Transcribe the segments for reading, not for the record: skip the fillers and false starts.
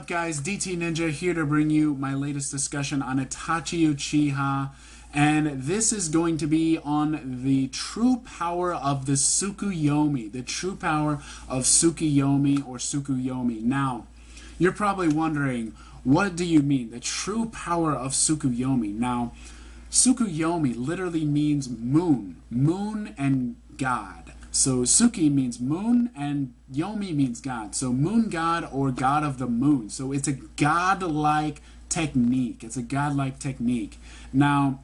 up, guys? DT Ninja here to bring you my latest discussion on Itachi Uchiha, and this is going to be on the true power of the Tsukiyomi, the true power of Tsukiyomi or Tsukiyomi. Now, you're probably wondering, what do you mean, the true power of Tsukiyomi? Now, Tsukiyomi literally means moon, moon and God. So Tsuki means moon and Yomi means God. So moon god or god of the moon. So it's a godlike technique. It's a godlike technique. Now,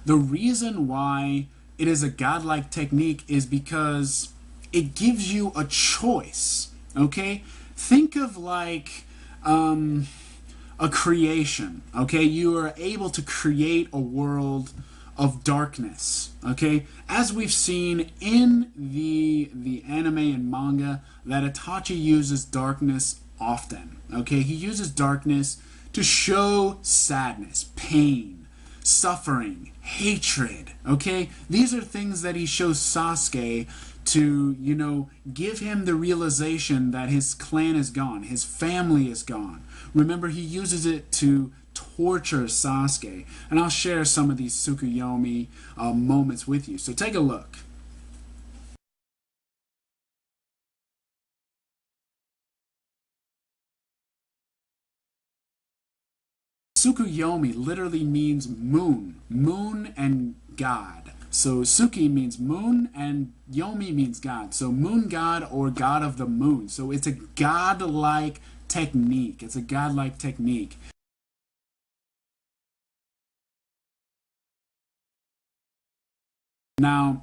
the reason why it is a godlike technique is because it gives you a choice. Okay? Think of like a creation. Okay? You are able to create a world of darkness. Okay, as we've seen in the anime and manga, that Itachi uses darkness often. Okay, he uses darkness to show sadness, pain, suffering, hatred. Okay, these are things that he shows Sasuke to, you know, give him the realization that his clan is gone, his family is gone. Remember, he uses it to torture Sasuke, and I'll share some of these Tsukiyomi moments with you. So take a look. Tsukiyomi literally means moon, moon and God. So Tsuki means moon and Yomi means God. So moon god or god of the moon. So it's a godlike technique. It's a godlike technique. Now,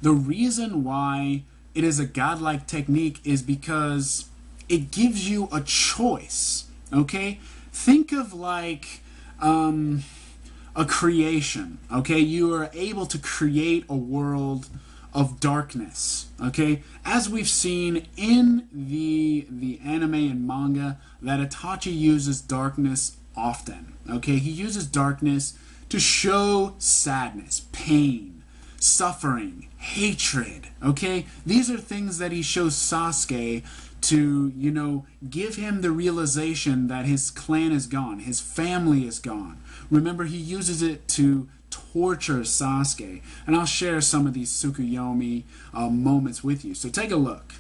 the reason why it is a godlike technique is because it gives you a choice. Okay? Think of like a creation. Okay? You are able to create a world of darkness. Okay? As we've seen in the anime and manga, that Itachi uses darkness often. Okay? He uses darkness to show sadness, pain, suffering, hatred. Okay? These are things that he shows Sasuke to, you know, give him the realization that his clan is gone, his family is gone. Remember, he uses it to torture Sasuke. And I'll share some of these Tsukiyomi moments with you. So take a look.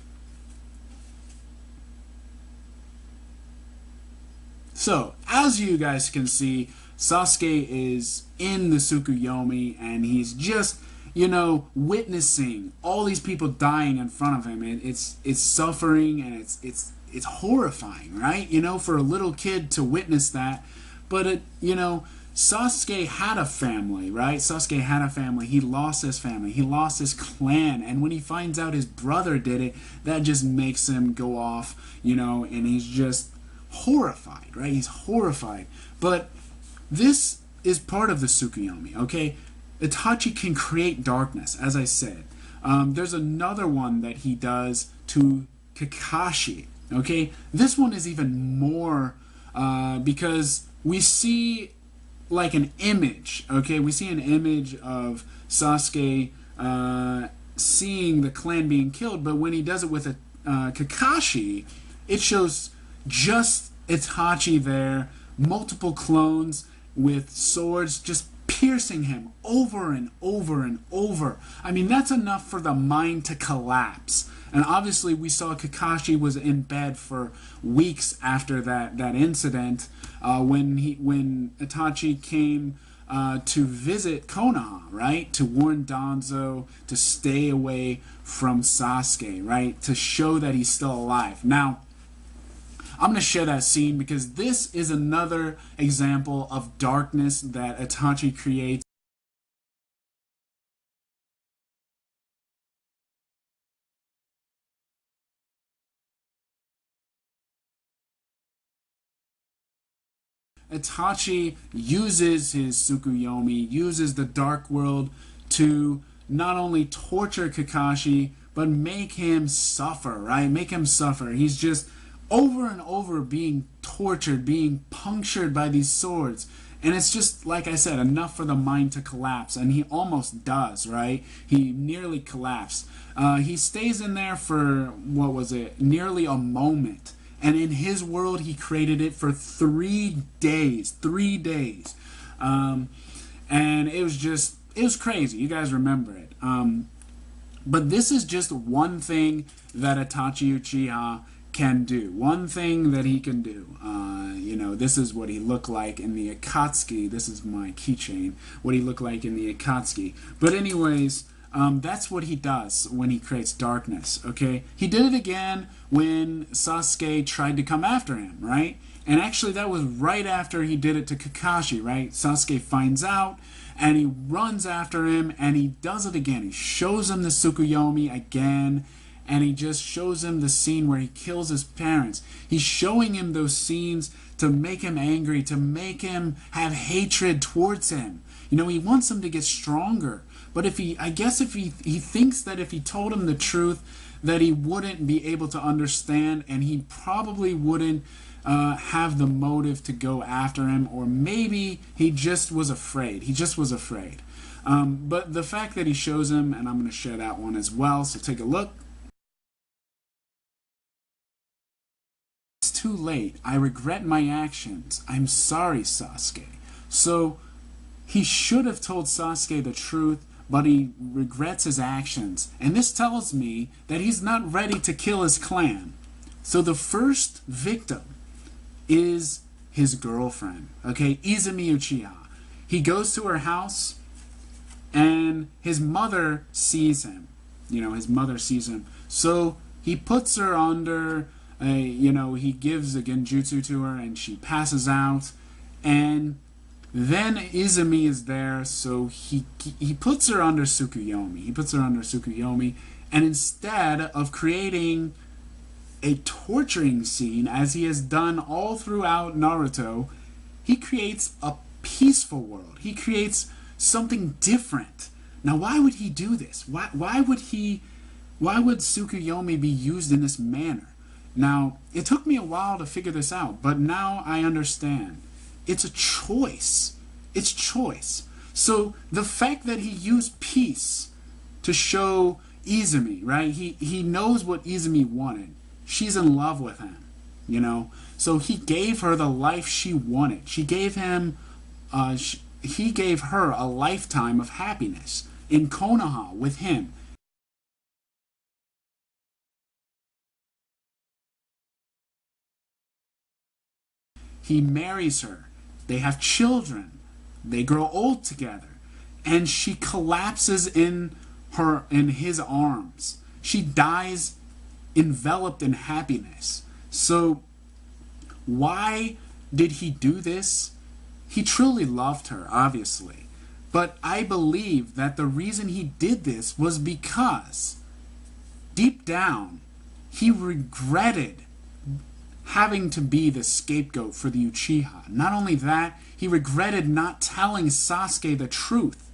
So, as you guys can see, Sasuke is in the Tsukiyomi, and he's just, you know, witnessing all these people dying in front of him. And it's suffering, and it's horrifying, right? You know, for a little kid to witness that. But you know, Sasuke had a family, right? Sasuke had a family. He lost his family. He lost his clan. And when he finds out his brother did it, that just makes him go off, you know, and he's just horrified, right? He's horrified. But this is part of the Tsukiyomi, okay? Itachi can create darkness, as I said. There's another one that he does to Kakashi, okay? This one is even more because we see like an image, okay? We see an image of Sasuke seeing the clan being killed, but when he does it with Kakashi, it shows just Itachi there, multiple clones with swords just piercing him over and over and over. I mean, that's enough for the mind to collapse. And obviously we saw Kakashi was in bed for weeks after that incident when Itachi came to visit Konoha, right? To warn Danzo to stay away from Sasuke, right? To show that he's still alive. Now, I'm going to share that scene because this is another example of darkness that Itachi creates. Itachi uses his Tsukiyomi, uses the dark world to not only torture Kakashi, but make him suffer, right? Make him suffer. He's just over and over being tortured, being punctured by these swords. And it's just, like I said, enough for the mind to collapse. And he almost does, right? He nearly collapsed. He stays in there for, what was it, nearly a moment. And in his world, he created it for 3 days. 3 days. And it was crazy. You guys remember it. But this is just one thing that Itachi Uchiha can do. One thing that he can do. This is what he looked like in the Akatsuki. This is my keychain. What he looked like in the Akatsuki. But anyways, that's what he does when he creates darkness, okay? He did it again when Sasuke tried to come after him, right? And actually that was right after he did it to Kakashi, right? Sasuke finds out, and he runs after him, and he does it again. He shows him the Tsukiyomi again, and he just shows him the scene where he kills his parents. He's showing him those scenes to make him angry, to make him have hatred towards him. He wants him to get stronger. But if he thinks that if he told him the truth, that he wouldn't be able to understand, and he probably wouldn't have the motive to go after him, or maybe he just was afraid. But the fact that he shows him, and I'm going to share that one as well, so take a look. It's too late. I regret my actions. I'm sorry, Sasuke. So he should have told Sasuke the truth, but he regrets his actions. And this tells me that he's not ready to kill his clan. So the first victim is his girlfriend, okay, Izumi Uchiha. He goes to her house, and his mother sees him. His mother sees him. So he puts her under, he gives a genjutsu to her, and she passes out. And then Izumi is there, so he puts her under Tsukiyomi. And instead of creating a torturing scene, as he has done all throughout Naruto, he creates a peaceful world. He creates something different. Now, why would he do this? Why would Tsukiyomi be used in this manner? Now, it took me a while to figure this out, but now I understand. It's a choice. It's choice. So the fact that he used peace to show Izumi, right? He knows what Izumi wanted. She's in love with him, So he gave her the life she wanted. He gave her a lifetime of happiness in Konoha with him. He marries her. They have children. They grow old together. And she collapses in his arms. She dies enveloped in happiness. So why did he do this? He truly loved her, obviously. But I believe that the reason he did this was because deep down he regretted having to be the scapegoat for the Uchiha. Not only that, he regretted not telling Sasuke the truth.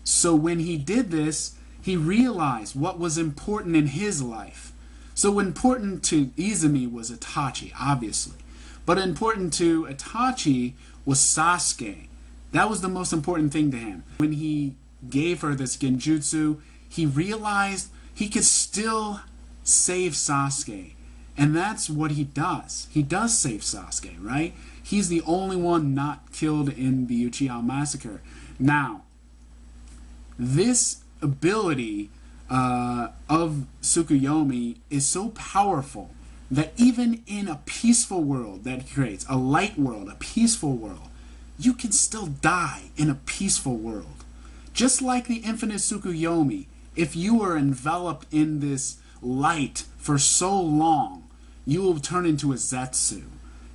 So when he did this, he realized what was important in his life. So important to Izumi was Itachi, obviously. But important to Itachi was Sasuke. That was the most important thing to him. When he gave her this genjutsu, he realized he could still save Sasuke. And that's what he does. He does save Sasuke, right? He's the only one not killed in the Uchiha massacre. Now, this ability of Tsukiyomi is so powerful that even in a peaceful world that he creates, a light world, a peaceful world, you can still die in a peaceful world. Just like the infinite Tsukiyomi, if you are enveloped in this light for so long, you will turn into a Zetsu.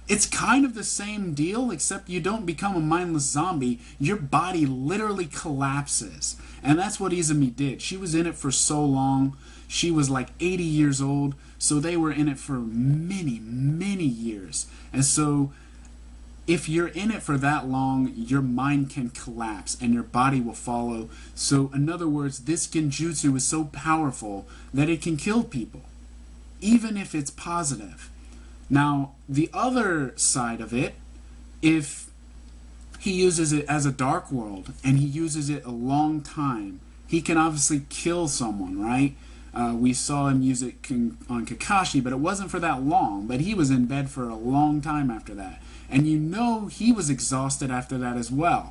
It's kind of the same deal, except you don't become a mindless zombie. Your body literally collapses. And that's what Izumi did. She was in it for so long. She was like 80 years old. So they were in it for many, many years. And so if you're in it for that long, your mind can collapse and your body will follow. So in other words, this genjutsu is so powerful that it can kill people, even if it's positive. Now, the other side of it, if he uses it as a dark world and he uses it a long time, he can obviously kill someone, right? We saw him use it on Kakashi, but it wasn't for that long. But he was in bed for a long time after that. And you know he was exhausted after that as well.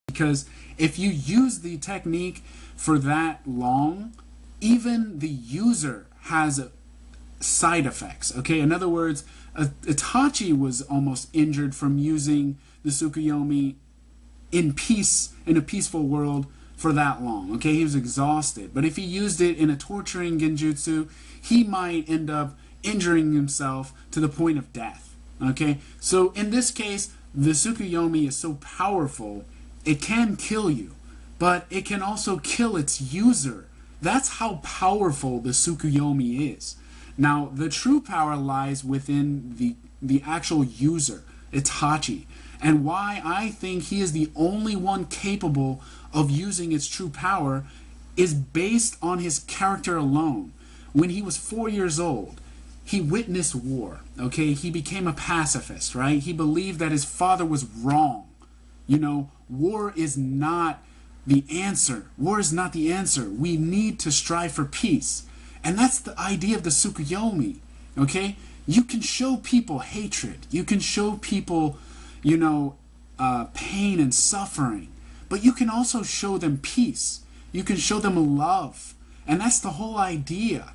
Because if you use the technique for that long, even the user has side effects. Okay, in other words, Itachi was almost injured from using the Tsukiyomi in peace, in a peaceful world for that long. Okay, he was exhausted. But if he used it in a torturing genjutsu, he might end up injuring himself to the point of death. Okay, so in this case, the Tsukiyomi is so powerful, it can kill you, but it can also kill its user. That's how powerful the Tsukiyomi is. Now, the true power lies within the actual user, Itachi, and why I think he is the only one capable of using its true power is based on his character alone. When he was 4 years old, he witnessed war, okay? He became a pacifist, right? He believed that his father was wrong. You know, war is not the answer. War is not the answer. We need to strive for peace. And that's the idea of the Tsukiyomi, okay? You can show people hatred. You can show people, you know, pain and suffering. But you can also show them peace. You can show them love. And that's the whole idea.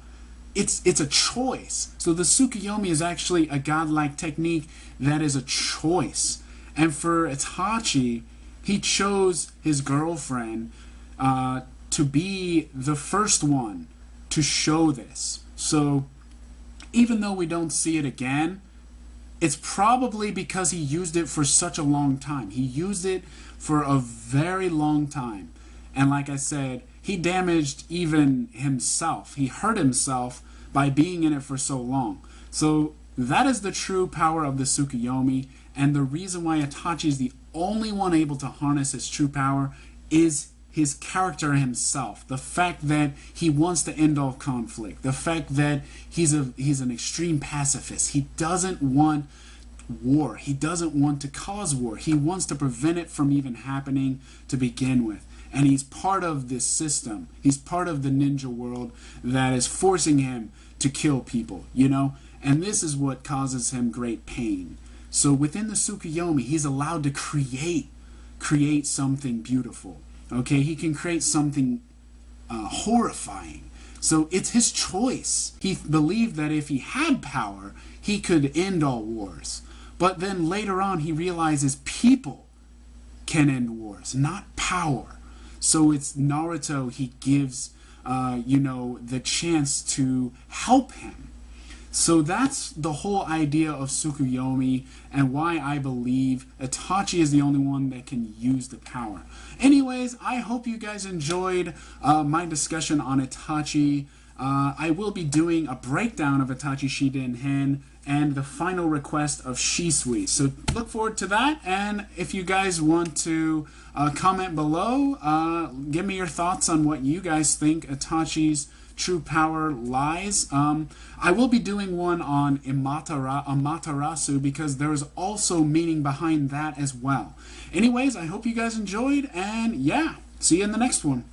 It's a choice. So the Tsukiyomi is actually a godlike technique that is a choice. And for Itachi, he chose his girlfriend to be the first one to show this. So even though we don't see it again, it's probably because he used it for such a long time. He used it for a very long time. And like I said, he damaged even himself. He hurt himself by being in it for so long. So that is the true power of the Tsukiyomi. And the reason why Itachi is the only one able to harness his true power is his character himself. The fact that he wants to end all conflict. The fact that he's an extreme pacifist. He doesn't want war. He doesn't want to cause war. He wants to prevent it from even happening to begin with. And he's part of this system. He's part of the ninja world that is forcing him to kill people, you know? And this is what causes him great pain. So within the Tsukiyomi, he's allowed to create something beautiful. Okay, he can create something horrifying. So it's his choice. He believed that if he had power, he could end all wars. But then later on, he realizes people can end wars, not power. So it's Naruto, he gives, you know, the chance to help him. So that's the whole idea of Tsukiyomi and why I believe Itachi is the only one that can use the power. Anyways, I hope you guys enjoyed my discussion on Itachi. I will be doing a breakdown of Itachi Shiden and the final request of Shisui. So look forward to that. And if you guys want to comment below, give me your thoughts on what you guys think Itachi's true power lies. I will be doing one on Amaterasu because there's also meaning behind that as well. Anyways, I hope you guys enjoyed, and yeah, see you in the next one.